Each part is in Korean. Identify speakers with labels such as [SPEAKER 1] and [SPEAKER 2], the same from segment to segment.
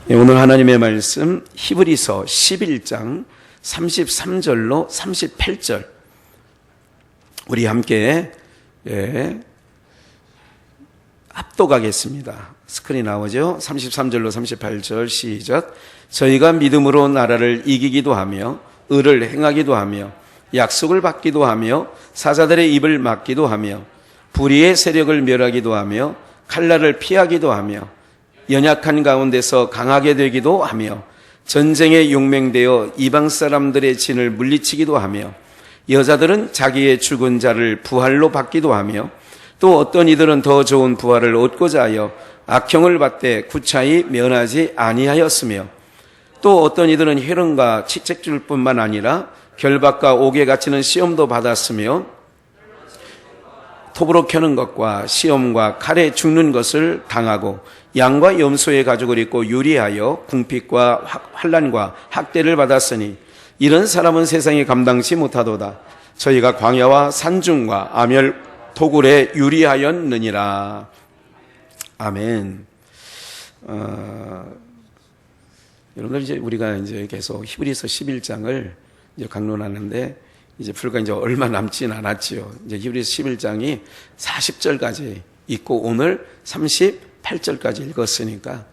[SPEAKER 1] 오늘 하나님의 말씀 히브리서 11장 33절로 38절 우리 함께 합독하겠습니다. 스크린 나오죠? 33절로 38절 시작. 저희가 믿음으로 나라를 이기기도 하며 의를 행하기도 하며 약속을 받기도 하며 사자들의 입을 막기도 하며 불의의 세력을 멸하기도 하며 칼날을 피하기도 하며 연약한 가운데서 강하게 되기도 하며 전쟁에 용맹되어 이방 사람들의 진을 물리치기도 하며 여자들은 자기의 죽은 자를 부활로 받기도 하며 또 어떤 이들은 더 좋은 부활을 얻고자 하여 악형을 받되 구차히 면하지 아니하였으며 또 어떤 이들은 혈흔과 치책줄 뿐만 아니라 결박과 옥에 갇히는 시험도 받았으며 톱으로 켜는 것과 시험과 칼에 죽는 것을 당하고 양과 염소의 가죽을 입고 유리하여 궁핍과 환난과 학대를 받았으니 이런 사람은 세상에 감당치 못하도다. 저희가 광야와 산중과 아멸 도굴에 유리하였느니라. 아멘. 여러분들 이제 우리가 이제 계속 히브리서 11장을 이제 강론하는데 이제 불과 이제 얼마 남진 않았지요. 이제 히브리서 11장이 40절까지 있고 오늘 38절까지 읽었으니까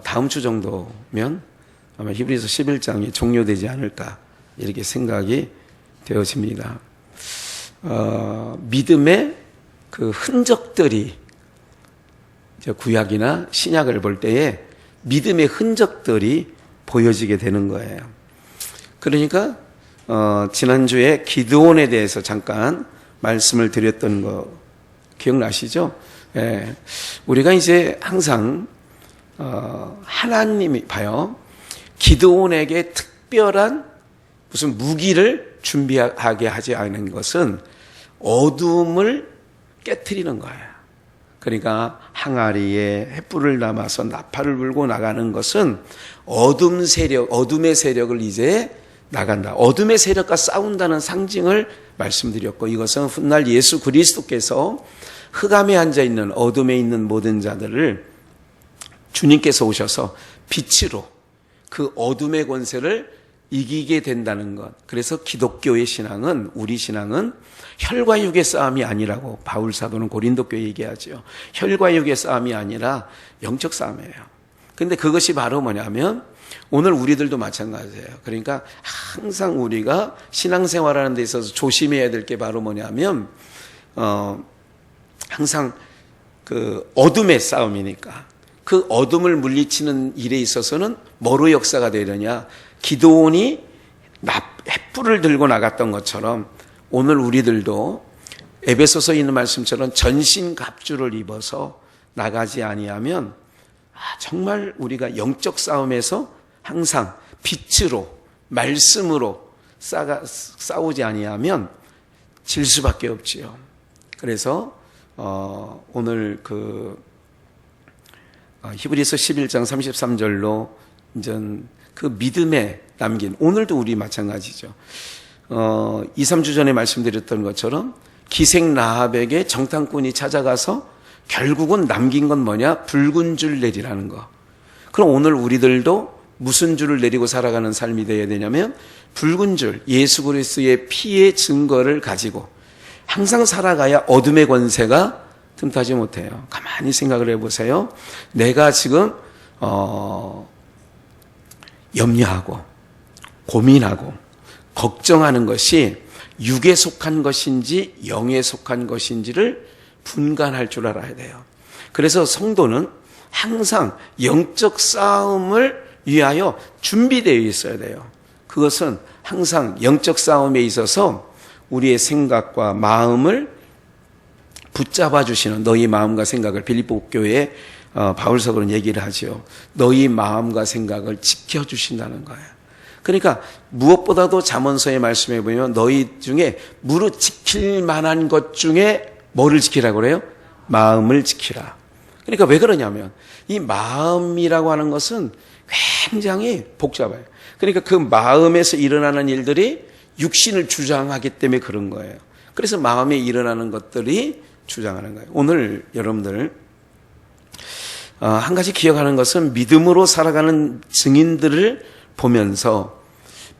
[SPEAKER 1] 다음 주 정도면 아마 히브리서 11장이 종료되지 않을까 이렇게 생각이 되어집니다. 믿음의 그 흔적들이 이제 구약이나 신약을 볼 때에 믿음의 흔적들이 보여지게 되는 거예요. 그러니까 지난주에 기드온에 대해서 잠깐 말씀을 드렸던 거 기억나시죠? 예. 우리가 이제 항상 하나님이 봐요. 기드온에게 특별한 무슨 무기를 준비하게 하지 않은 것은 어둠을 깨트리는 거예요. 그러니까 항아리에 횃불을 담아서 나팔을 불고 나가는 것은 어둠의 세력을 이제 나간다. 어둠의 세력과 싸운다는 상징을 말씀드렸고 이것은 훗날 예수 그리스도께서 흑암에 앉아있는 어둠에 있는 모든 자들을 주님께서 오셔서 빛으로 그 어둠의 권세를 이기게 된다는 것. 그래서 기독교의 신앙은 우리 신앙은 혈과 육의 싸움이 아니라고 바울 사도는 고린도 교회에 얘기하죠. 혈과 육의 싸움이 아니라 영적 싸움이에요. 근데 그것이 바로 뭐냐면 오늘 우리들도 마찬가지예요. 그러니까 항상 우리가 신앙생활하는 데 있어서 조심해야 될 게 바로 뭐냐면 항상 그 어둠의 싸움이니까 그 어둠을 물리치는 일에 있어서는 뭐로 역사가 되느냐. 기드온이 횃불을 들고 나갔던 것처럼 오늘 우리들도 에베소서에 있는 말씀처럼 전신갑주를 입어서 나가지 아니하면 정말 우리가 영적 싸움에서 항상 빛으로 말씀으로 싸우지 아니하면 질 수밖에 없지요. 그래서 오늘 히브리서 11장 33절로 이제 그 믿음에 남긴 오늘도 우리 마찬가지죠. 2, 3주 전에 말씀드렸던 것처럼 기생 라합에게 정탐꾼이 찾아가서 결국은 남긴 건 뭐냐? 붉은 줄 내리라는 거. 그럼 오늘 우리들도 무슨 줄을 내리고 살아가는 삶이 되어야 되냐면 붉은 줄, 예수 그리스도의 피의 증거를 가지고 항상 살아가야 어둠의 권세가 틈타지 못해요. 가만히 생각을 해보세요. 내가 지금 염려하고 고민하고 걱정하는 것이 육에 속한 것인지 영에 속한 것인지를 분간할 줄 알아야 돼요. 그래서 성도는 항상 영적 싸움을 위하여 준비되어 있어야 돼요. 그것은 항상 영적 싸움에 있어서 우리의 생각과 마음을 붙잡아 주시는 너희 마음과 생각을 빌립보 교회에 바울 사도는 얘기를 하죠. 너희 마음과 생각을 지켜주신다는 거예요. 그러니까 무엇보다도 잠언서의 말씀에 보면 너희 중에 무릇 지킬 만한 것 중에 뭐를 지키라고 그래요? 마음을 지키라. 그러니까 왜 그러냐면 이 마음이라고 하는 것은 굉장히 복잡해요. 그러니까 그 마음에서 일어나는 일들이 육신을 주장하기 때문에 그런 거예요. 그래서 마음에 일어나는 것들이 주장하는 거예요. 오늘 여러분들 한 가지 기억하는 것은 믿음으로 살아가는 증인들을 보면서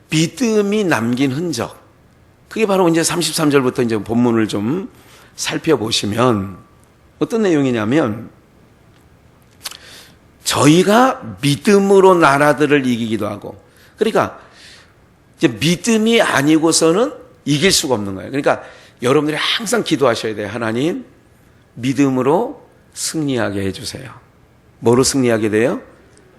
[SPEAKER 1] 믿음이 남긴 흔적, 그게 바로 이제 33절부터 이제 본문을 좀 살펴보시면 어떤 내용이냐면, 저희가 믿음으로 나라들을 이기기도 하고, 그러니까 이제 믿음이 아니고서는 이길 수가 없는 거예요. 그러니까 여러분들이 항상 기도하셔야 돼요. 하나님, 믿음으로 승리하게 해주세요. 뭐로 승리하게 돼요?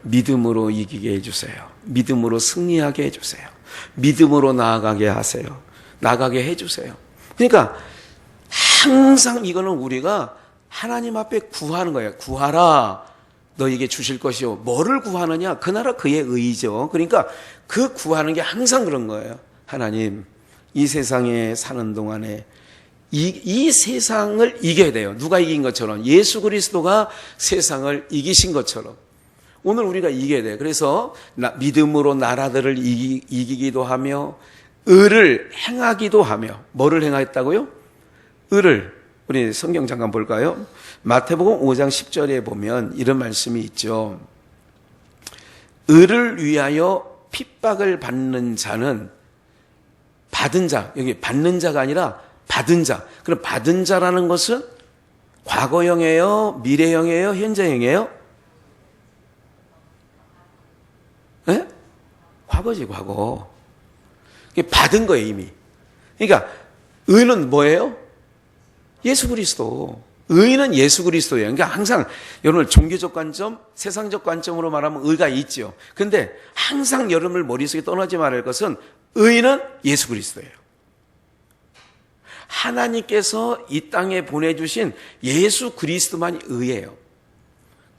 [SPEAKER 1] 믿음으로 이기게 해주세요. 믿음으로 승리하게 해주세요. 믿음으로 나아가게 하세요. 나가게 해주세요. 그러니까 항상 이거는 우리가 하나님 앞에 구하는 거예요. 구하라, 너에게 주실 것이요. 뭐를 구하느냐? 그 나라 그의 의죠. 그러니까 그 구하는 게 항상 그런 거예요. 하나님, 이 세상에 사는 동안에 이 세상을 이겨야 돼요. 누가 이긴 것처럼, 예수 그리스도가 세상을 이기신 것처럼 오늘 우리가 이겨야 돼요. 그래서 믿음으로 나라들을 이기기도 하며 의를 행하기도 하며. 뭐를 행하겠다고요? 의를. 우리 성경 잠깐 볼까요? 마태복음 5장 10절에 보면 이런 말씀이 있죠. 의를 위하여 핍박을 받는 자는, 받은 자, 여기 받는 자가 아니라 받은 자. 그럼 받은 자라는 것은 과거형이에요? 미래형이에요? 현재형이에요? 네? 과거지, 과거. 받은 거예요, 이미. 그러니까 의는 뭐예요? 예수 그리스도. 의는 예수 그리스도예요. 그러니까 항상 여러분 종교적 관점, 세상적 관점으로 말하면 의가 있죠. 근데 항상 여러분을 머릿속에 떠나지 말아야 할 것은 의는 예수 그리스도예요. 하나님께서 이 땅에 보내주신 예수 그리스도만이 의예요.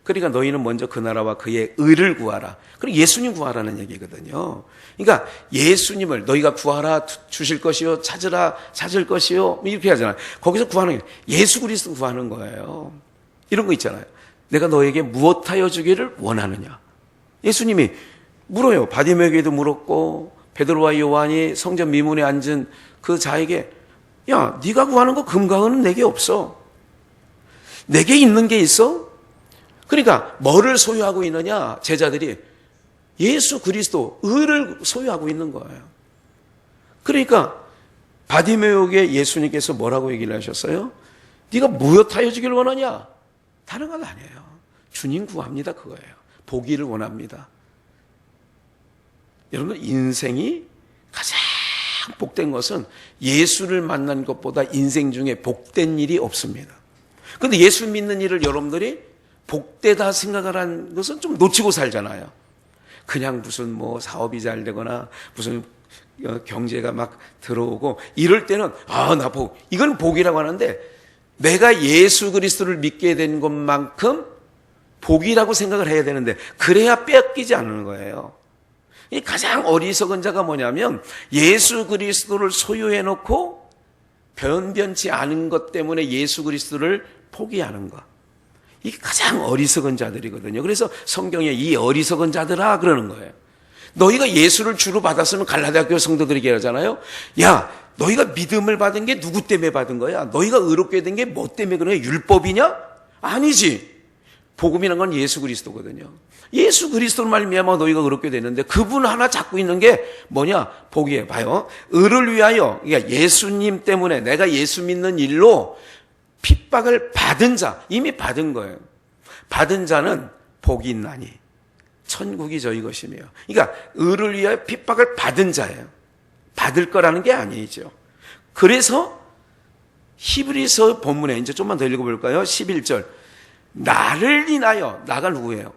[SPEAKER 1] 그러니까 너희는 먼저 그 나라와 그의 의를 구하라. 그리고 예수님 구하라는 얘기거든요. 그러니까 예수님을 너희가 구하라, 주실 것이요, 찾으라, 찾을 것이요, 이렇게 하잖아요. 거기서 구하는 게 예수 그리스도 구하는 거예요. 이런 거 있잖아요. 내가 너에게 무엇하여 주기를 원하느냐. 예수님이 물어요. 바디메오에게도 물었고, 베드로와 요한이 성전 미문에 앉은 그 자에게, 야, 네가 구하는 거 금강은 내게 없어. 내게 있는 게 있어? 그러니까 뭐를 소유하고 있느냐? 제자들이 예수 그리스도 의를 소유하고 있는 거예요. 그러니까 바디메오에게 예수님께서 뭐라고 얘기를 하셨어요? 네가 무엇하여 주기를 원하냐? 다른 건 아니에요. 주님 구합니다, 그거예요. 보기를 원합니다. 여러분, 인생이 가장 복된 것은 예수를 만난 것보다 인생 중에 복된 일이 없습니다. 그런데 예수 믿는 일을 여러분들이 복되다 생각을 한 것은 좀 놓치고 살잖아요. 그냥 무슨 뭐 사업이 잘 되거나 무슨 경제가 막 들어오고 이럴 때는 나 복, 이건 복이라고 하는데 내가 예수 그리스도를 믿게 된 것만큼 복이라고 생각을 해야 되는데 그래야 뺏기지 않는 거예요. 이 가장 어리석은 자가 뭐냐면 예수 그리스도를 소유해 놓고 변변치 않은 것 때문에 예수 그리스도를 포기하는 것. 이게 가장 어리석은 자들이거든요. 그래서 성경에 이 어리석은 자들아 그러는 거예요. 너희가 예수를 주로 받았으면 갈라디아교 성도들에게 하잖아요. 야, 너희가 믿음을 받은 게 누구 때문에 받은 거야? 너희가 의롭게 된 게 뭐 때문에 그래? 율법이냐? 아니지. 복음이라는 건 예수 그리스도거든요. 예수 그리스도를 말미암아 너희가 의롭게 되는데 그분 하나 잡고 있는 게 뭐냐? 복이에요. 봐요. 의를 위하여, 그러니까 예수님 때문에 내가 예수 믿는 일로 핍박을 받은 자, 이미 받은 거예요. 받은 자는 복이 있나니 천국이 저희 것이며. 그러니까 의를 위하여 핍박을 받은 자예요. 받을 거라는 게 아니죠. 그래서 히브리서 본문에 이제 좀만 더 읽어볼까요? 11절. 나를 인하여, 나가 누구예요?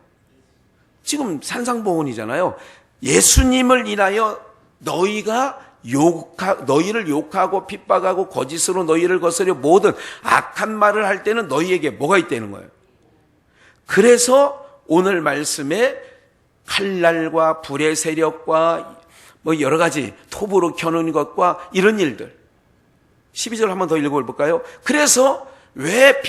[SPEAKER 1] 지금 산상보훈이잖아요. 예수님을 인하여 너희를 욕하고 핍박하고 거짓으로 너희를 거스려 모든 악한 말을 할 때는 너희에게 뭐가 있다는 거예요. 그래서 오늘 말씀에 칼날과 불의 세력과 뭐 여러 가지 톱으로 켜는 것과 이런 일들. 12절 한번 더 읽어볼까요? 그래서 왜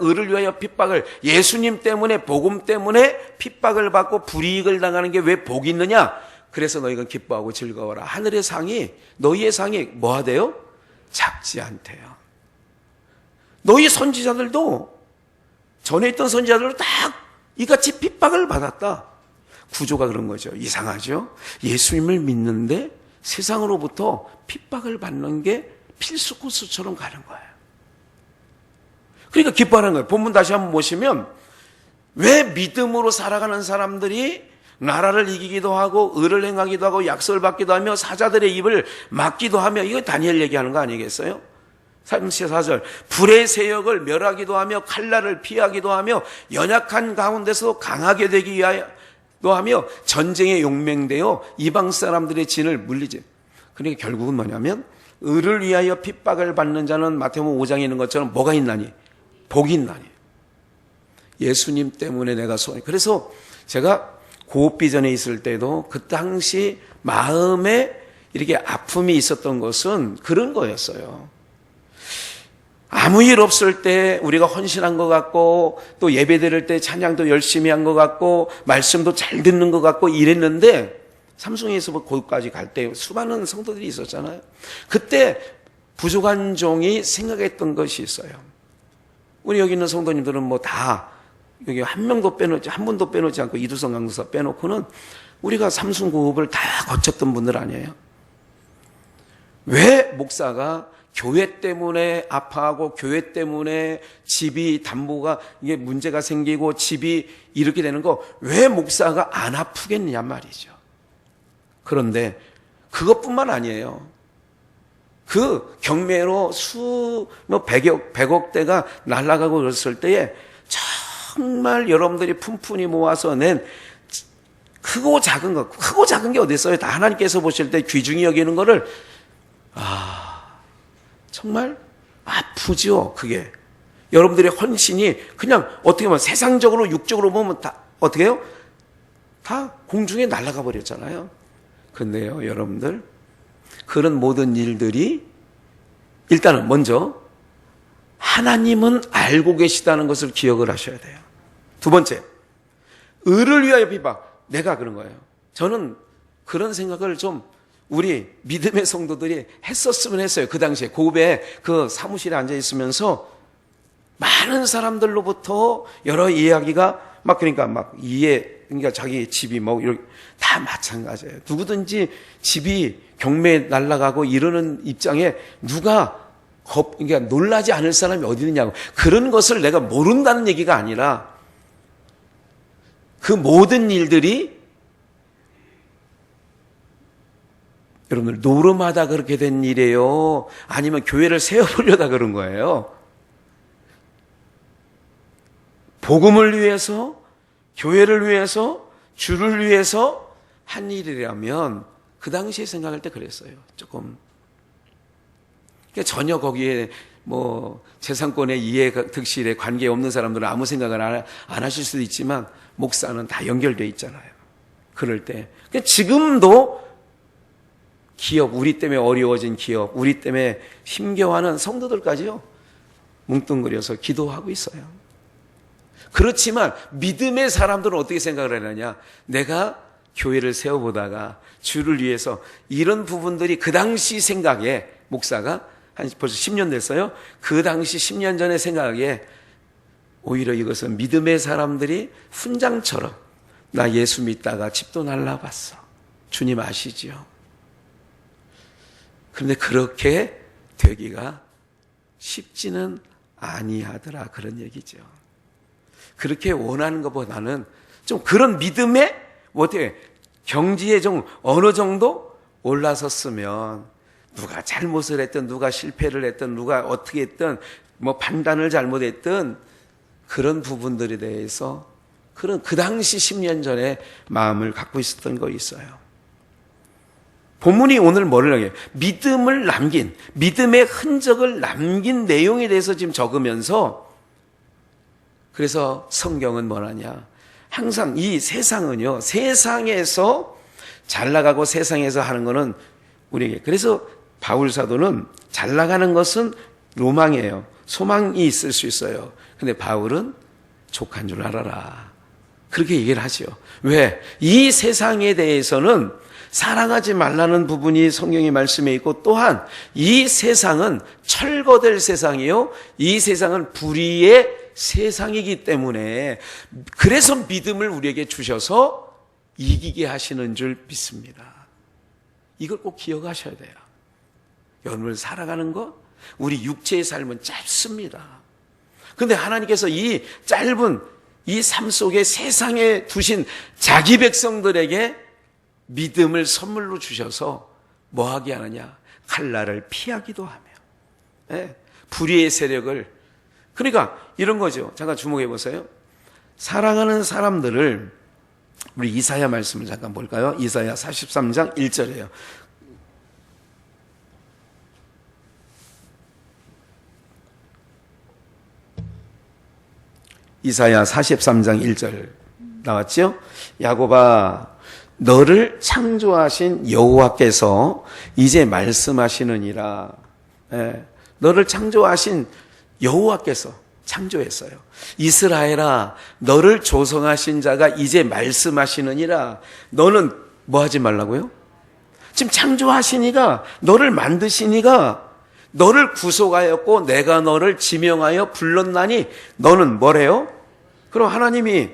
[SPEAKER 1] 의를 위하여 핍박을, 예수님 때문에, 복음 때문에 핍박을 받고 불이익을 당하는 게 왜 복이 있느냐? 그래서 너희가 기뻐하고 즐거워라. 하늘의 상이, 너희의 상이 뭐 하대요? 작지 않대요. 너희 선지자들도, 전에 있던 선지자들도 다 이같이 핍박을 받았다. 구조가 그런 거죠. 이상하죠? 예수님을 믿는데 세상으로부터 핍박을 받는 게 필수 코스처럼 가는 거예요. 그러니까 기뻐하는 거예요. 본문 다시 한번 보시면 왜 믿음으로 살아가는 사람들이 나라를 이기기도 하고 의를 행하기도 하고 약속을 받기도 하며 사자들의 입을 막기도 하며, 이거 다니엘 얘기하는 거 아니겠어요? 34절, 불의 세력을 멸하기도 하며 칼날을 피하기도 하며 연약한 가운데서 강하게 되기 위하여도 하며 전쟁에 용맹되어 이방 사람들의 진을 물리지. 그러니까 결국은 뭐냐면 의를 위하여 핍박을 받는 자는 마태복음 5장에 있는 것처럼 뭐가 있나니? 복이 있나니. 예수님 때문에 내가 그래서 제가 고비전에 있을 때도 그 당시 마음에 이렇게 아픔이 있었던 것은 그런 거였어요. 아무 일 없을 때 우리가 헌신한 것 같고 또 예배 드릴 때 찬양도 열심히 한 것 같고 말씀도 잘 듣는 것 같고 이랬는데 삼성에서 거기까지 갈 때 수많은 성도들이 있었잖아요. 그때 부족한 종이 생각했던 것이 있어요. 우리 여기 있는 성도님들은 뭐 다 여기 한 분도 빼놓지 않고 이두성 강사 빼놓고는 우리가 삼순고업을 다 거쳤던 분들 아니에요. 왜 목사가 교회 때문에 아파하고 교회 때문에 집이 담보가 이게 문제가 생기고 집이 이렇게 되는 거 왜 목사가 안 아프겠냐 말이죠. 그런데 그것뿐만 아니에요. 그 경매로 백억대가 날아가고 그랬을 때에 정말 여러분들이 푼푼히 모아서 낸 크고 작은 게 어디 있어요? 다 하나님께서 보실 때 귀중히 여기는 거를 정말 아프죠. 그게 여러분들의 헌신이 그냥 어떻게 보면 세상적으로 육적으로 보면 다 어떻게 해요? 다 공중에 날아가 버렸잖아요. 근데요, 여러분들 그런 모든 일들이 일단은 먼저 하나님은 알고 계시다는 것을 기억을 하셔야 돼요. 두 번째, 의를 위하여 핍박. 내가 그런 거예요. 저는 그런 생각을 좀 우리 믿음의 성도들이 했었으면 했어요. 그 당시에 고베 그 사무실에 앉아 있으면서 많은 사람들로부터 여러 이야기가 그러니까 자기 집이 이렇게 다 마찬가지예요. 누구든지 집이 경매에 날아가고 이러는 입장에 그러니까 놀라지 않을 사람이 어디 있느냐고. 그런 것을 내가 모른다는 얘기가 아니라 그 모든 일들이 여러분들 노름하다 그렇게 된 일이에요? 아니면 교회를 세워보려다 그런 거예요? 복음을 위해서, 교회를 위해서, 주를 위해서 한 일이라면 그 당시에 생각할 때 그랬어요. 조금. 그러니까 전혀 거기에 재산권의 이해 득실에 관계없는 사람들은 아무 생각을 안 하실 수도 있지만 목사는 다 연결되어 있잖아요. 그럴 때. 그러니까 지금도 기업, 우리 때문에 어려워진 기업, 우리 때문에 힘겨워하는 성도들까지요, 뭉뚱그려서 기도하고 있어요. 그렇지만 믿음의 사람들은 어떻게 생각을 하느냐? 내가 교회를 세워보다가 주를 위해서 이런 부분들이 그 당시 생각에 목사가 벌써 10년 됐어요. 그 당시 10년 전의 생각에 오히려 이것은 믿음의 사람들이 훈장처럼 나 예수 믿다가 집도 날라봤어. 주님 아시지요? 그런데 그렇게 되기가 쉽지는 아니하더라, 그런 얘기죠. 그렇게 원하는 것보다는 좀 그런 믿음에 어떻게 경지에 좀 어느 정도 올라섰으면 누가 잘못을 했든 누가 실패를 했든 누가 어떻게 했든 판단을 잘못했든 그런 부분들에 대해서 그 당시 10년 전에 마음을 갖고 있었던 거 있어요. 본문이 오늘 뭐를 하게? 믿음을 남긴, 믿음의 흔적을 남긴 내용에 대해서 지금 적으면서, 그래서 성경은 뭐라냐? 항상 이 세상은요, 세상에서 잘 나가고 세상에서 하는 거는 우리에게. 그래서 바울 사도는 잘 나가는 것은 로망이에요. 소망이 있을 수 있어요. 근데 바울은 족한 줄 알아라. 그렇게 얘기를 하죠. 왜? 이 세상에 대해서는 사랑하지 말라는 부분이 성경의 말씀에 있고, 또한 이 세상은 철거될 세상이요, 이 세상은 불의의 세상이기 때문에 그래서 믿음을 우리에게 주셔서 이기게 하시는 줄 믿습니다. 이걸 꼭 기억하셔야 돼요. 여러분을 살아가는 거, 우리 육체의 삶은 짧습니다. 그런데 하나님께서 이 짧은 이 삶 속에 세상에 두신 자기 백성들에게 믿음을 선물로 주셔서 뭐하게 하느냐? 칼날을 피하기도 하며, 불의의 세력을, 그러니까 이런 거죠. 잠깐 주목해 보세요. 사랑하는 사람들을, 우리 이사야 말씀을 잠깐 볼까요? 이사야 43장 1절이에요. 이사야 43장 1절 나왔죠? 야곱아, 너를 창조하신 여호와께서 이제 말씀하시느니라. 너를 창조하신 여호와께서 창조했어요. 이스라엘아, 너를 조성하신 자가 이제 말씀하시느니라. 너는 뭐 하지 말라고요? 지금 창조하시니가, 너를 만드시니가, 너를 구속하였고 내가 너를 지명하여 불렀나니 너는 뭐래요? 그럼 하나님이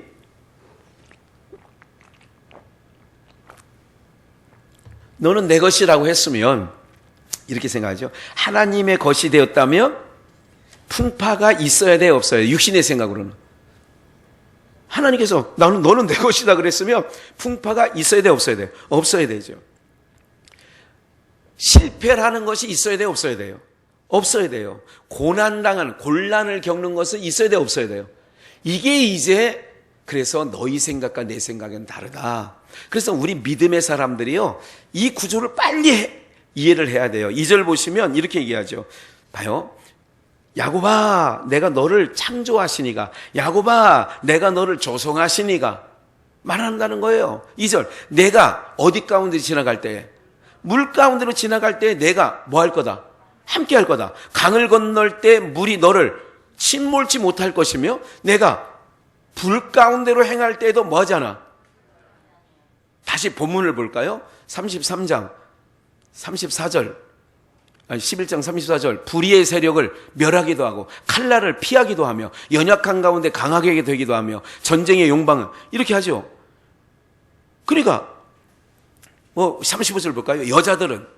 [SPEAKER 1] 너는 내 것이라고 했으면 이렇게 생각하죠. 하나님의 것이 되었다면 풍파가 있어야 돼, 없어야 돼? 육신의 생각으로는. 하나님께서 너는 내 것이다 그랬으면 풍파가 있어야 돼, 없어야 돼? 없어야 되죠. 실패라는 것이 있어야 돼요, 없어야 돼요? 없어야 돼요. 곤란을 겪는 것은 있어야 돼요, 없어야 돼요? 이게 이제, 그래서 너희 생각과 내 생각은 다르다. 그래서 우리 믿음의 사람들이요, 이 구조를 빨리 이해를 해야 돼요. 2절 보시면 이렇게 얘기하죠. 봐요. 야곱아, 내가 너를 창조하시니가, 야곱아, 내가 너를 조성하시니가 말한다는 거예요. 2절, 내가 어디 가운데 지나갈 때, 물 가운데로 지나갈 때 내가 뭐 할 거다? 함께 할 거다. 강을 건널 때 물이 너를 침몰지 못할 것이며, 내가 불 가운데로 행할 때도 뭐 하잖아? 다시 본문을 볼까요? 33장 34절, 11장 34절, 불의의 세력을 멸하기도 하고 칼날을 피하기도 하며 연약한 가운데 강하게 되기도 하며 전쟁의 용방은, 이렇게 하죠. 그러니까 35절 볼까요? 여자들은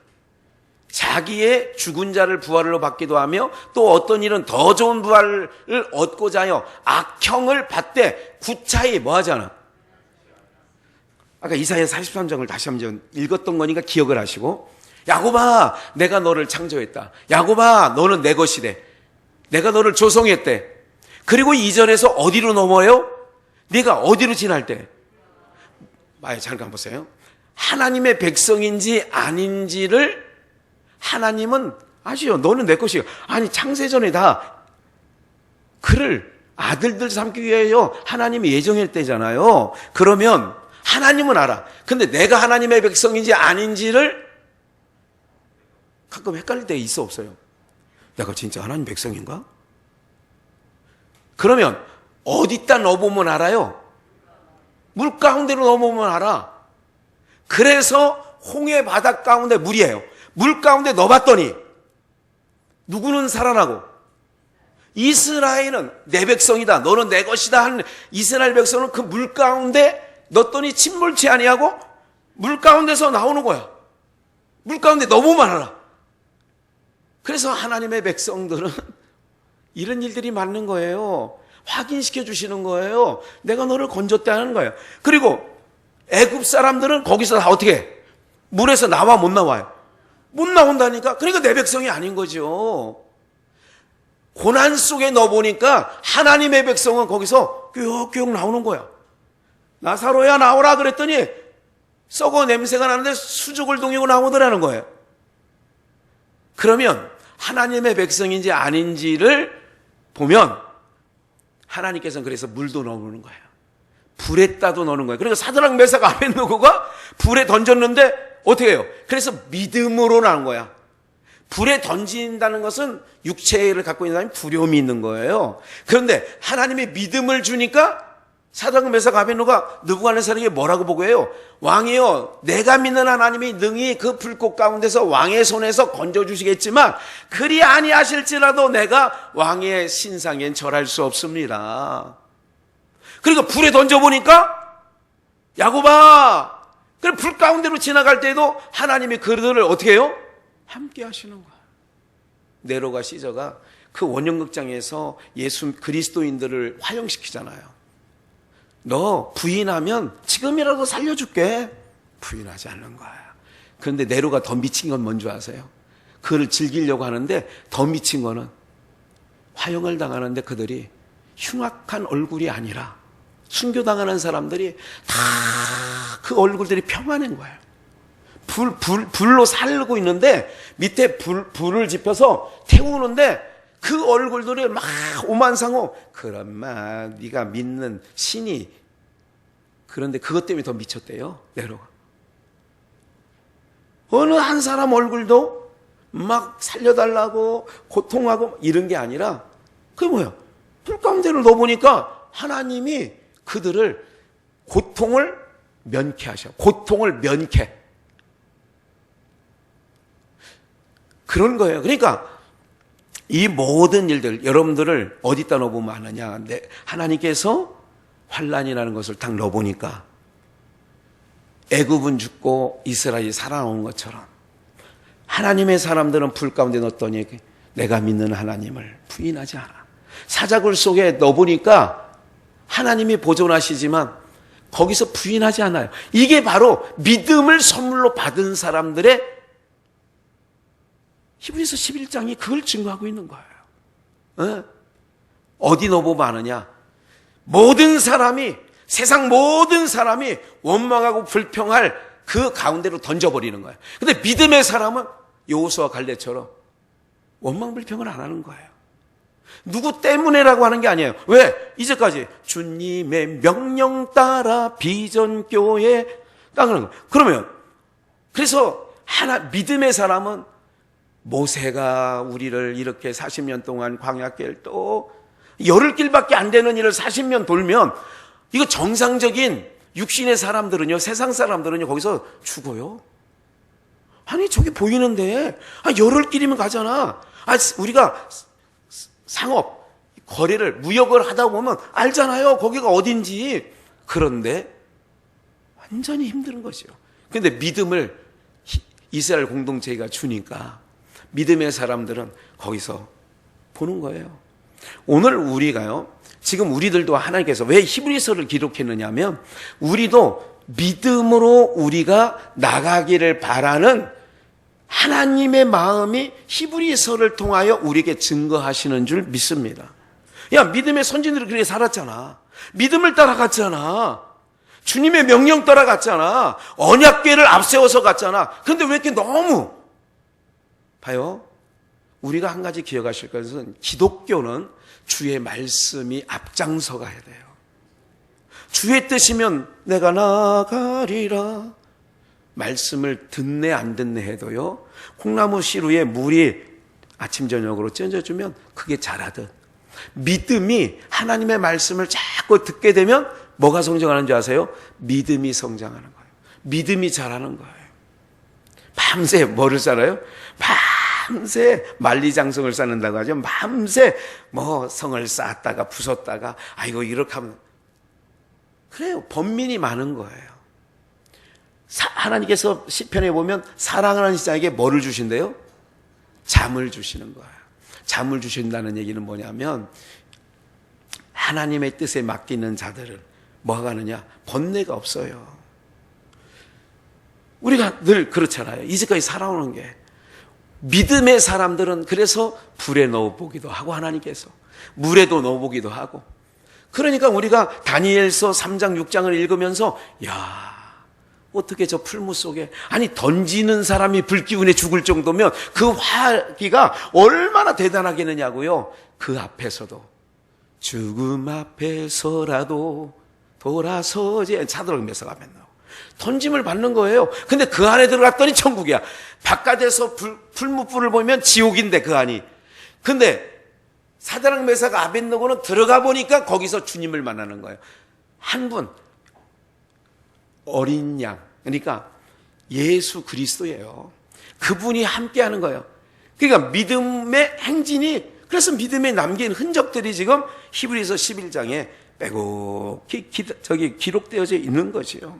[SPEAKER 1] 자기의 죽은 자를 부활로 받기도 하며 또 어떤 일은 더 좋은 부활을 얻고자 하여 악형을 받되 구차히 뭐 하잖아? 아까 이사야 43장을 다시 한번 읽었던 거니까 기억을 하시고, 야곱아, 내가 너를 창조했다. 야곱아, 너는 내 것이 돼. 내가 너를 조성했대. 그리고 2절에서 어디로 넘어요? 네가 어디로 지날 때? 잠깐 보세요. 하나님의 백성인지 아닌지를 하나님은 아시죠? 너는 내 것이요. 아니, 창세전에 다 그를 아들들 삼기 위하여 하나님이 예정했대잖아요. 그러면 하나님은 알아. 근데 내가 하나님의 백성인지 아닌지를 가끔 헷갈릴 때가 있어, 없어요? 내가 진짜 하나님 백성인가? 그러면 어디다 넣어보면 알아요? 물 가운데로 넣어보면 알아. 그래서 홍해 바닥 가운데 물이에요. 물 가운데 넣어봤더니 누구는 살아나고, 이스라엘은 내 백성이다, 너는 내 것이다 하는 이스라엘 백성은 그 물 가운데 넣었더니 침몰치 아니하고 물 가운데서 나오는 거야. 물 가운데 넣어보면 알아. 그래서 하나님의 백성들은 이런 일들이 많은 거예요. 확인시켜 주시는 거예요. 내가 너를 건졌다는 거예요. 그리고 애굽 사람들은 거기서 다 어떻게 해? 물에서 나와 못 나와요? 못 나온다니까. 그러니까 내 백성이 아닌 거죠. 고난 속에 넣어보니까 하나님의 백성은 거기서 껴껴 나오는 거야. 나사로야 나오라 그랬더니 썩어 냄새가 나는데 수족을 동이고 나오더라는 거예요. 그러면 하나님의 백성인지 아닌지를 보면 하나님께서는 그래서 물도 넣어보는 거예요. 불에다도 넣는 거예요. 그러니까 사드락 메삭 아벳느고가 불에 던졌는데 어떻게 해요? 그래서 믿음으로 나온 거야. 불에 던진다는 것은 육체를 갖고 있는 사람이 두려움이 있는 거예요. 그런데 하나님의 믿음을 주니까 사드락 메삭 아벳노가 느부갓네살에게 뭐라고 보고해요? 왕이요, 내가 믿는 하나님이 능히 그 불꽃 가운데서 왕의 손에서 건져주시겠지만 그리 아니하실지라도 내가 왕의 신상엔 절할 수 없습니다. 그러니까 불에 던져보니까 야곱아, 그래 불 가운데로 지나갈 때도 하나님이 그들을 어떻게 해요? 함께 하시는 거야. 네로가 시저가 그 원형극장에서 예수 그리스도인들을 화형시키잖아요. 너 부인하면 지금이라도 살려줄게. 부인하지 않는 거야. 그런데 네로가 더 미친 건 뭔지 아세요? 그를 즐기려고 하는데 더 미친 거는 화형을 당하는데 그들이 흉악한 얼굴이 아니라 순교당하는 사람들이 다 그 얼굴들이 평안한 거예요. 불로 살고 있는데 밑에 불을 지펴서 태우는데 그 얼굴들이 막 오만상호. 그런 마 네가 믿는 신이. 그런데 그것 때문에 더 미쳤대요, 네로가. 어느 한 사람 얼굴도 막 살려달라고 고통하고 이런 게 아니라 그게 뭐야? 불 가운데를 넣어보니까 하나님이 그들을 고통을 면케하셔. 고통을 면케. 그런 거예요. 그러니까 이 모든 일들 여러분들을 어디다 넣어보면 아느냐. 하나님께서 환란이라는 것을 딱 넣어보니까 애굽은 죽고 이스라엘이 살아온 것처럼 하나님의 사람들은 불 가운데 넣었더니 내가 믿는 하나님을 부인하지 않아. 사자굴 속에 넣어보니까 하나님이 보존하시지만 거기서 부인하지 않아요. 이게 바로 믿음을 선물로 받은 사람들의 히브리서 11장이 그걸 증거하고 있는 거예요. 어디 넣어보면 아느냐. 모든 사람이, 세상 모든 사람이 원망하고 불평할 그 가운데로 던져버리는 거예요. 근데 믿음의 사람은 여호수아 갈렙처럼 원망 불평을 안 하는 거예요. 누구 때문에라고 하는 게 아니에요. 왜? 이제까지 주님의 명령 따라 비전교회 따르는 거예요. 그러면 그래서 믿음의 사람은 모세가 우리를 이렇게 40년 동안 광야길 또 열흘 길밖에 안 되는 일을 40년 돌면 이거 정상적인 육신의 사람들은요, 세상 사람들은요 거기서 죽어요. 아니 저기 보이는데 열흘 길이면 가잖아. 우리가 상업, 거래를, 무역을 하다 보면 알잖아요. 거기가 어딘지. 그런데 완전히 힘든 거죠. 그런데 믿음을 이스라엘 공동체가 주니까 믿음의 사람들은 거기서 보는 거예요. 오늘 우리가요, 지금 우리들도 하나님께서 왜 히브리서를 기록했느냐면 우리도 믿음으로 우리가 나가기를 바라는 하나님의 마음이 히브리서를 통하여 우리에게 증거하시는 줄 믿습니다. 야, 믿음의 선진들이 그렇게 살았잖아. 믿음을 따라갔잖아. 주님의 명령 따라갔잖아. 언약궤를 앞세워서 갔잖아. 그런데 왜 이렇게 너무 봐요. 우리가 한 가지 기억하실 것은 기독교는 주의 말씀이 앞장서 가야 돼요. 주의 뜻이면 내가 나가리라. 말씀을 듣네 안 듣네 해도요, 콩나무 실 위에 물이 아침 저녁으로 ጨ어주면 그게 자라듯 믿음이 하나님의 말씀을 자꾸 듣게 되면 뭐가 성장하는 줄 아세요? 믿음이 성장하는 거예요. 믿음이 자라는 거예요. 밤새 뭐를 쌓아요? 밤새 만리장성을 쌓는다고 하죠. 밤새 뭐 성을 쌓았다가 부쉈다가 아이고 이렇게 하면 그래요. 번민이 많은 거예요. 하나님께서 시편에 보면 사랑하는 자에게 뭐를 주신대요? 잠을 주시는 거예요. 잠을 주신다는 얘기는 뭐냐면 하나님의 뜻에 맡기는 자들을 뭐 하느냐? 번뇌가 없어요. 우리가 늘 그렇잖아요. 이제까지 살아오는 게. 믿음의 사람들은 그래서 불에 넣어보기도 하고 하나님께서 물에도 넣어보기도 하고, 그러니까 우리가 다니엘서 3장 6장을 읽으면서 야, 어떻게 저 풀무 속에, 아니 던지는 사람이 불기운에 죽을 정도면 그 화기가 얼마나 대단하겠느냐고요. 그 앞에서도 죽음 앞에서라도 돌아서지. 사드락 메삭 아벳노고 던짐을 받는 거예요. 근데 그 안에 들어갔더니 천국이야. 바깥에서 풀무불을 보면 지옥인데 그 안이. 근데 사드락 메삭 아벳노고는 들어가 보니까 거기서 주님을 만나는 거예요. 한 분, 어린 양, 그러니까 예수 그리스도예요. 그분이 함께하는 거예요. 그러니까 믿음의 행진이, 그래서 믿음에 남긴 흔적들이 지금 히브리서 11장에 빼곡히 기록되어져 있는 것이요.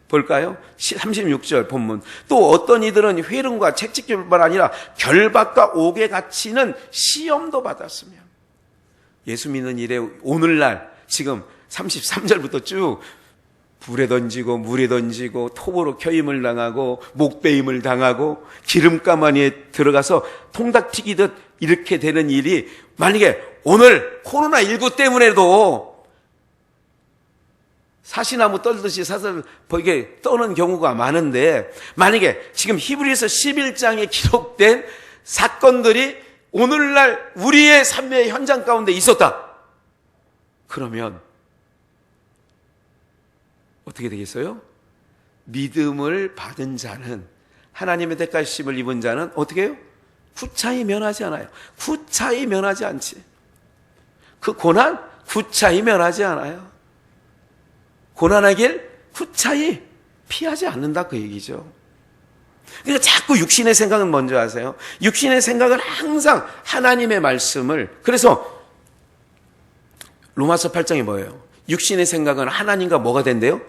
[SPEAKER 1] 볼까요? 36절 본문. 또 어떤 이들은 회lum과 채찍질뿐만 아니라 결박과 옥에 갇히는 시험도 받았으며. 예수 믿는 일에 오늘날 지금 33절부터 쭉 불에 던지고 물에 던지고 톱으로 켜임을 당하고 목베임을 당하고 기름가마니에 들어가서 통닭 튀기듯 이렇게 되는 일이 만약에 오늘 코로나19 때문에도 사시나무 떨듯이 사슬 이렇게 떠는 경우가 많은데, 만약에 지금 히브리서 11장에 기록된 사건들이 오늘날 우리의 삶의 현장 가운데 있었다. 그러면 어떻게 되겠어요? 믿음을 받은 자는, 하나님의 대가심을 입은 자는 어떻게 해요? 구차히 면하지 않아요. 구차히 면하지 않지. 그 고난 구차히 면하지 않아요. 고난하길 구차히 피하지 않는다, 그 얘기죠. 그러니까 자꾸 육신의 생각은 먼저 하세요. 육신의 생각은 항상 하나님의 말씀을, 그래서 로마서 8장이 뭐예요? 육신의 생각은 하나님과 뭐가 된대요?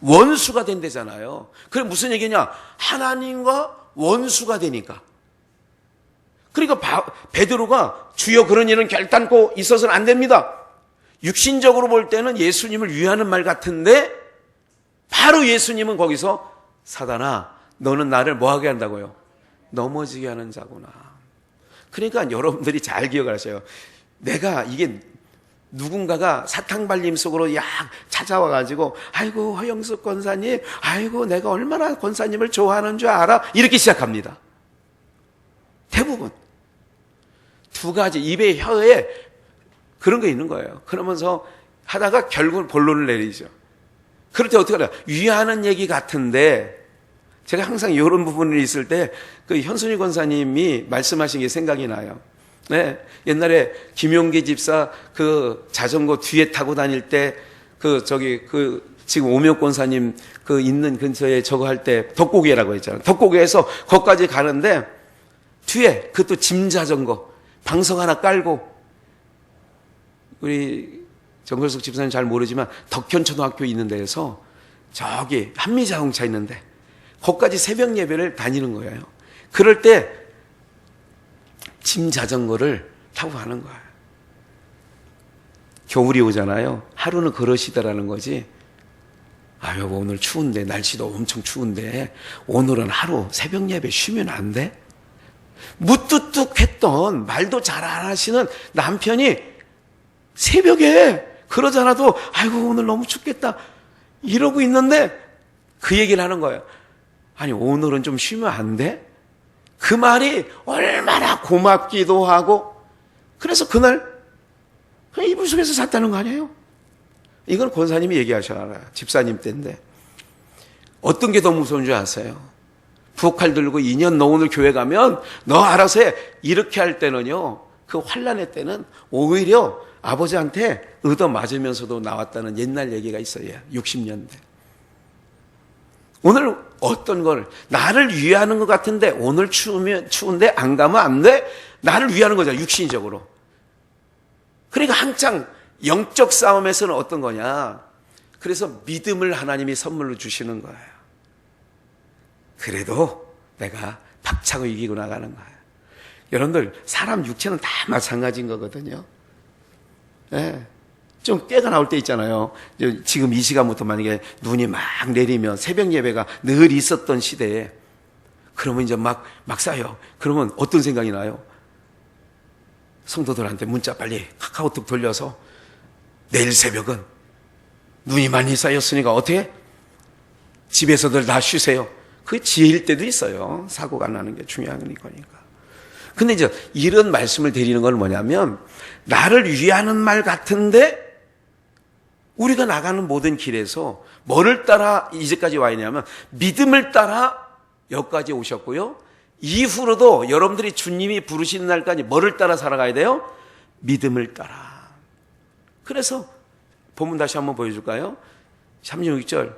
[SPEAKER 1] 원수가 된대잖아요. 그게 무슨 얘기냐? 하나님과 원수가 되니까. 그러니까 베드로가 주여 그런 일은 결단코 있어서는 안 됩니다. 육신적으로 볼 때는 예수님을 위하는 말 같은데 바로 예수님은 거기서 사단아, 너는 나를 뭐하게 한다고요? 넘어지게 하는 자구나. 그러니까 여러분들이 잘 기억하세요. 내가 이게 누군가가 사탕발림 속으로 약 찾아와가지고 아이고 허영숙 권사님, 아이고 내가 얼마나 권사님을 좋아하는 줄 알아? 이렇게 시작합니다. 대부분 두 가지 입에 혀에 그런 거 있는 거예요. 그러면서 하다가 결국은 본론을 내리죠. 그럴 때 어떻게 하냐? 위하는 얘기 같은데, 제가 항상 이런 부분이 있을 때 그 현순희 권사님이 말씀하신 게 생각이 나요. 네, 옛날에 김용기 집사 그 자전거 뒤에 타고 다닐 때 지금 오명 권사님 그 있는 근처에 저거 할 때 덕고개라고 했잖아요. 덕고개에서 거기까지 가는데 뒤에 그것도 짐 자전거 방석 하나 깔고, 우리 정글석 집사님 잘 모르지만 덕현초등학교 있는 데에서 저기 한미자동차 있는데 거기까지 새벽 예배를 다니는 거예요. 그럴 때 짐 자전거를 타고 가는 거예요. 겨울이 오잖아요. 하루는 그러시더라는 거지. 아, 여보 오늘 추운데, 날씨도 엄청 추운데 오늘은 하루 새벽 예배 쉬면 안 돼? 무뚝뚝했던, 말도 잘 안 하시는 남편이 새벽에 그러지 않아도 아이고 오늘 너무 춥겠다 이러고 있는데 그 얘기를 하는 거예요. 아니 오늘은 좀 쉬면 안 돼? 그 말이 얼마나 고맙기도 하고, 그래서 그날 그냥 이불 속에서 잤다는 거 아니에요? 이건 권사님이 얘기하셔라. 집사님 때인데. 어떤 게 더 무서운 줄 아세요? 부엌칼 들고 2년 너 오늘 교회 가면 너 알아서 해 이렇게 할 때는요, 그 환난의 때는 오히려 아버지한테 얻어 맞으면서도 나왔다는 옛날 얘기가 있어요. 60년대. 오늘 어떤 걸 나를 위하는 것 같은데 오늘 추운데 안 가면 안 돼? 나를 위하는 거죠, 육신적으로. 그러니까 한창 영적 싸움에서는 어떤 거냐? 그래서 믿음을 하나님이 선물로 주시는 거예요. 그래도 내가 박차고 이기고 나가는 거예요. 여러분들 사람 육체는 다 마찬가지인 거거든요. 네. 좀 깨가 나올 때 있잖아요. 지금 이 시간부터 만약에 눈이 막 내리면 새벽 예배가 늘 있었던 시대에 그러면 이제 막 쌓여. 그러면 어떤 생각이 나요? 성도들한테 문자 빨리 카카오톡 돌려서 내일 새벽은 눈이 많이 쌓였으니까 어떻게? 집에서들 다 쉬세요. 그게 지혜일 때도 있어요. 사고가 나는 게 중요한 거니까. 근데 이제 이런 말씀을 드리는 건 뭐냐면, 나를 위하는 말 같은데 우리가 나가는 모든 길에서 뭐를 따라 이제까지 와 있냐면 믿음을 따라 여기까지 오셨고요. 이후로도 여러분들이 주님이 부르시는 날까지 뭐를 따라 살아가야 돼요? 믿음을 따라. 그래서 본문 다시 한번 보여줄까요? 36절.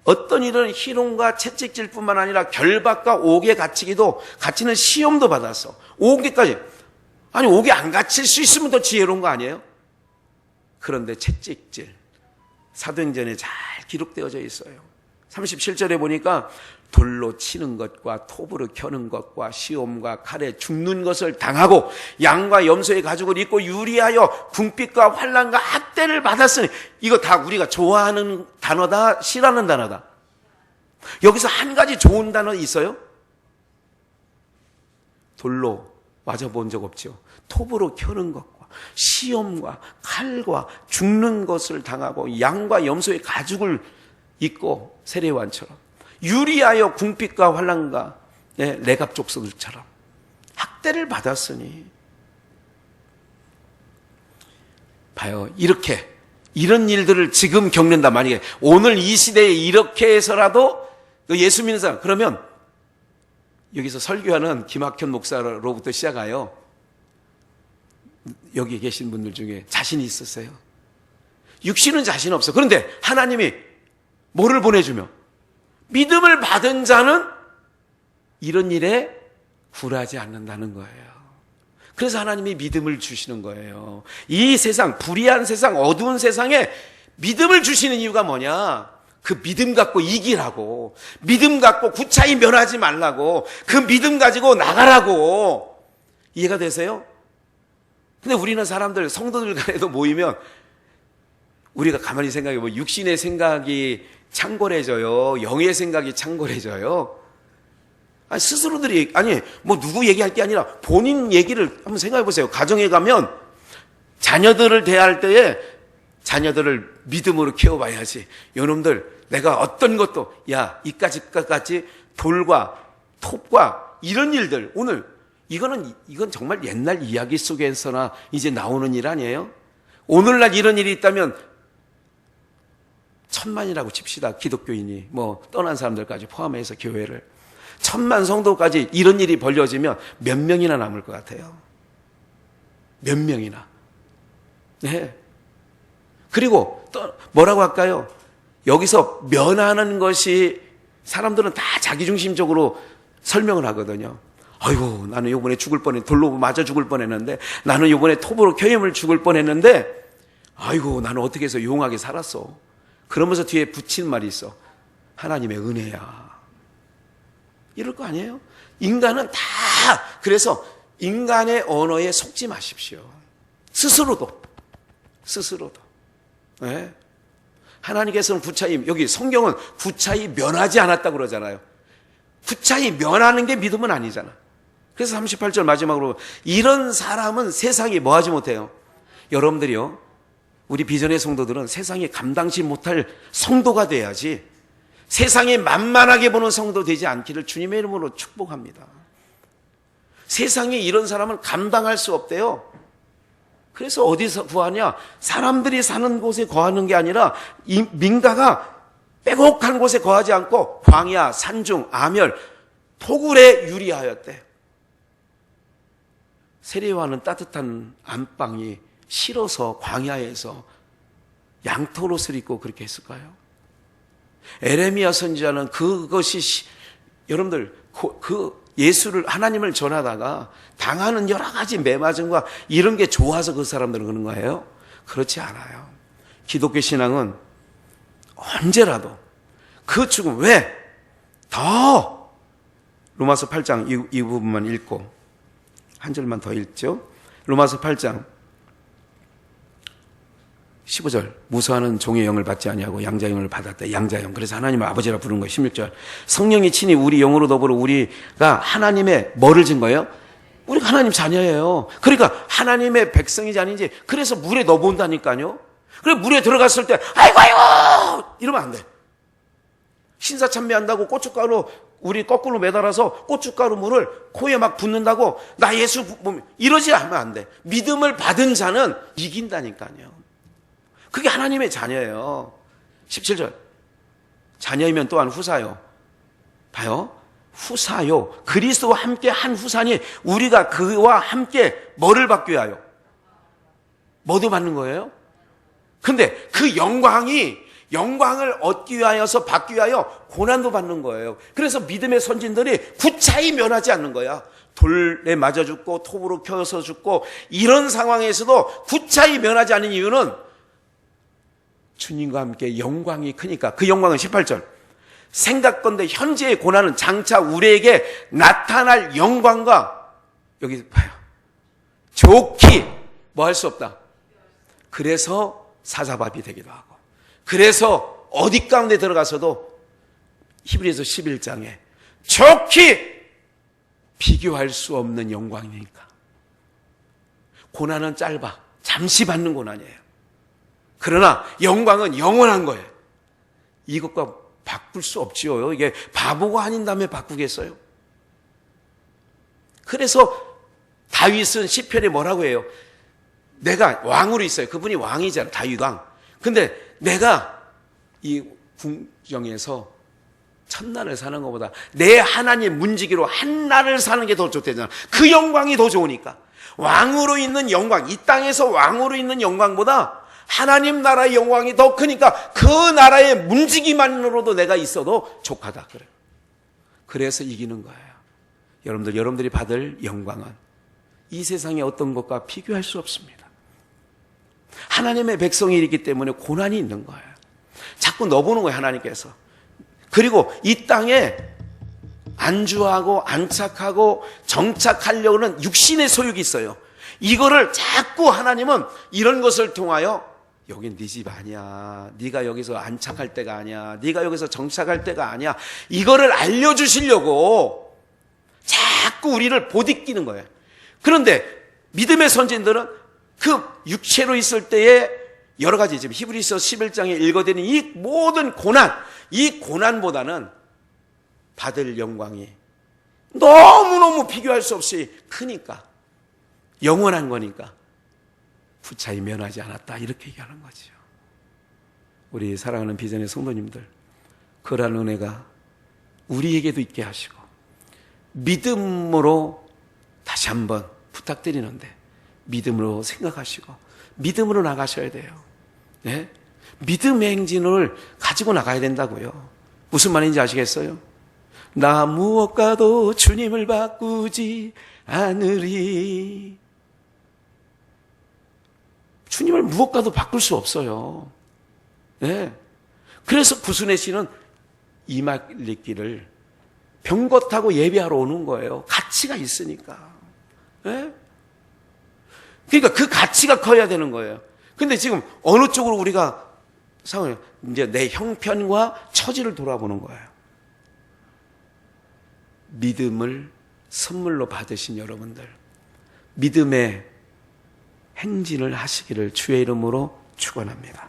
[SPEAKER 1] 어떤 일은 희롱과 채찍질뿐만 아니라 결박과 옥에 갇히는 시험도 받았어. 옥에까지. 아니, 옥에 안 갇힐 수 있으면 더 지혜로운 거 아니에요? 그런데 채찍질, 사도행전에 잘 기록되어져 있어요. 37절에 보니까 돌로 치는 것과 톱으로 켜는 것과 시험과 칼에 죽는 것을 당하고 양과 염소의 가죽을 입고 유리하여 궁핍과 환난과 학대를 받았으니, 이거 다 우리가 좋아하는 단어다, 싫어하는 단어다? 여기서 한 가지 좋은 단어 있어요? 돌로 맞아본 적 없죠. 톱으로 켜는 것과 시험과 칼과 죽는 것을 당하고 양과 염소의 가죽을 입고 세례요한처럼 유리하여 궁핍과 환난과 레갑 족속들처럼 학대를 받았으니, 봐요. 이런 일들을 지금 겪는다. 만약에 오늘 이 시대에 이렇게 해서라도 예수 믿는 사람, 그러면 여기서 설교하는 김학현 목사로부터 시작하여 여기 계신 분들 중에 자신이 있으세요? 육신은 자신 없어. 그런데 하나님이 뭐를 보내주며 믿음을 받은 자는 이런 일에 굴하지 않는다는 거예요. 그래서 하나님이 믿음을 주시는 거예요. 이 세상, 불의한 세상, 어두운 세상에 믿음을 주시는 이유가 뭐냐? 그 믿음 갖고 이기라고, 믿음 갖고 구차히 면하지 말라고, 그 믿음 가지고 나가라고. 이해가 되세요? 근데 우리는 사람들, 성도들 간에도 모이면 우리가 가만히 생각해 보면 육신의 생각이 창궐해져요. 영의 생각이 창궐해져요. 아니, 스스로들이, 뭐 누구 얘기할 게 아니라 본인 얘기를 한번 생각해 보세요. 가정에 가면 자녀들을 대할 때에 자녀들을 믿음으로 키워봐야지. 요놈들, 내가 어떤 것도, 이까짓 돌과 톱과 이런 일들, 오늘, 이건 정말 옛날 이야기 속에서나 이제 나오는 일 아니에요? 오늘날 이런 일이 있다면 1000만이라고 칩시다. 기독교인이, 떠난 사람들까지 포함해서 교회를. 1000만 성도까지 이런 일이 벌려지면 몇 명이나 남을 것 같아요? 몇 명이나. 네. 그리고 또 뭐라고 할까요? 여기서 면하는 것이, 사람들은 다 자기중심적으로 설명을 하거든요. 아이고, 나는 이번에 돌로 맞아 죽을 뻔했는데, 나는 이번에 톱으로 켜임을 죽을 뻔했는데, 아이고, 나는 어떻게 해서 용하게 살았어. 그러면서 뒤에 붙인 말이 있어. 하나님의 은혜야. 이럴 거 아니에요? 인간은 다, 그래서 인간의 언어에 속지 마십시오. 스스로도. 네? 하나님께서는 구차히, 여기 성경은 구차히 면하지 않았다고 그러잖아요. 구차히 면하는 게 믿음은 아니잖아. 그래서 38절 마지막으로, 이런 사람은 세상이 뭐하지 못해요. 여러분들이요, 우리 비전의 성도들은 세상이 감당치 못할 성도가 돼야지, 세상이 만만하게 보는 성도 되지 않기를 주님의 이름으로 축복합니다. 세상에 이런 사람은 감당할 수 없대요. 그래서 어디서 구하냐? 사람들이 사는 곳에 거하는 게 아니라 민가가 빼곡한 곳에 거하지 않고 광야, 산중, 아멸, 토굴에 유리하였대. 세례요한은 따뜻한 안방이 싫어서 광야에서 양털옷을 입고 그렇게 했을까요? 에레미야 선지자는 그것이, 여러분들, 예수를, 하나님을 전하다가 당하는 여러 가지 매맞음과 이런 게 좋아서 그 사람들은 그런 거예요? 그렇지 않아요. 기독교 신앙은 언제라도 그 죽음, 왜? 더! 로마서 8장 이 부분만 읽고 한 절만 더 읽죠. 로마서 8장 15절, 무서워하는 종의 영을 받지 아니하고 양자의 영을 받았다. 양자영. 그래서 하나님을 아버지라 부르는 거예요. 16절, 성령이 친히 우리 영으로 더불어 우리가 하나님의 뭐를 진 거예요? 우리가 하나님 자녀예요. 그러니까 하나님의 백성이지 아닌지, 그래서 물에 넣어본다니까요. 그래, 물에 들어갔을 때 아이고 이러면 안 돼. 신사참배한다고 고춧가루 우리 거꾸로 매달아서 고춧가루 물을 코에 막 붓는다고 나 예수 이러지 않으면 안 돼. 믿음을 받은 자는 이긴다니까요. 그게 하나님의 자녀예요. 17절, 자녀이면 또한 후사요. 봐요, 후사요. 그리스도와 함께 한 후사니 우리가 그와 함께 뭐를 받기 위하여? 뭐도 받는 거예요? 근데 그 영광을 얻기 위하여서 받기 위하여 고난도 받는 거예요. 그래서 믿음의 선진들이 구차히 면하지 않는 거야. 돌에 맞아 죽고 톱으로 켜서 죽고 이런 상황에서도 구차히 면하지 않는 이유는 주님과 함께 영광이 크니까. 그 영광은 18절. 생각건대 현재의 고난은 장차 우리에게 나타날 영광과, 여기 봐요, 좋기 뭐 할 수 없다. 그래서 사자밥이 되기도 하고, 그래서 어디 가운데 들어가서도 히브리서 11장에 좋기 비교할 수 없는 영광이니까. 고난은 짧아. 잠시 받는 고난이에요. 그러나 영광은 영원한 거예요. 이것과 바꿀 수 없지요. 이게 바보가 아닌 다음에 바꾸겠어요? 그래서 다윗은 시편에 뭐라고 해요? 내가 왕으로 있어요. 그분이 왕이잖아요. 다윗 왕. 근데 내가 이 궁정에서 첫날을 사는 것보다 내 하나님 문지기로 한날을 사는 게 더 좋대잖아. 그 영광이 더 좋으니까. 왕으로 있는 영광, 이 땅에서 왕으로 있는 영광보다 하나님 나라의 영광이 더 크니까 그 나라의 문지기만으로도 내가 있어도 족하다 그래요. 그래서 이기는 거예요. 여러분들이 받을 영광은 이 세상의 어떤 것과 비교할 수 없습니다. 하나님의 백성이기 때문에 고난이 있는 거예요. 자꾸 넣어보는 거예요, 하나님께서. 그리고 이 땅에 안주하고 안착하고 정착하려고는 육신의 소욕이 있어요. 이거를 자꾸 하나님은 이런 것을 통하여 여긴 네 집 아니야. 네가 여기서 안착할 때가 아니야. 네가 여기서 정착할 때가 아니야. 이거를 알려주시려고 자꾸 우리를 보디끼는 거예요. 그런데 믿음의 선진들은 그 육체로 있을 때에 여러 가지, 지금 히브리서 11장에 읽어드리는 이 모든 고난, 이 고난보다는 받을 영광이 너무너무 비교할 수 없이 크니까, 영원한 거니까 부차히 면하지 않았다, 이렇게 얘기하는 거죠. 우리 사랑하는 비전의 성도님들, 그러한 은혜가 우리에게도 있게 하시고 믿음으로 다시 한번 부탁드리는데 믿음으로 생각하시고 믿음으로 나가셔야 돼요. 네? 믿음의 행진을 가지고 나가야 된다고요. 무슨 말인지 아시겠어요? 나 무엇과도 주님을 바꾸지 않으리. 주님을 무엇과도 바꿀 수 없어요. 네. 그래서 구순의 씨는 이말리길을 병거 타고 예배하러 오는 거예요. 가치가 있으니까. 네? 그러니까 그 가치가 커야 되는 거예요. 근데 지금 어느 쪽으로 우리가 상황을, 이제 내 형편과 처지를 돌아보는 거예요. 믿음을 선물로 받으신 여러분들, 믿음의 행진을 하시기를 주의 이름으로 축원합니다.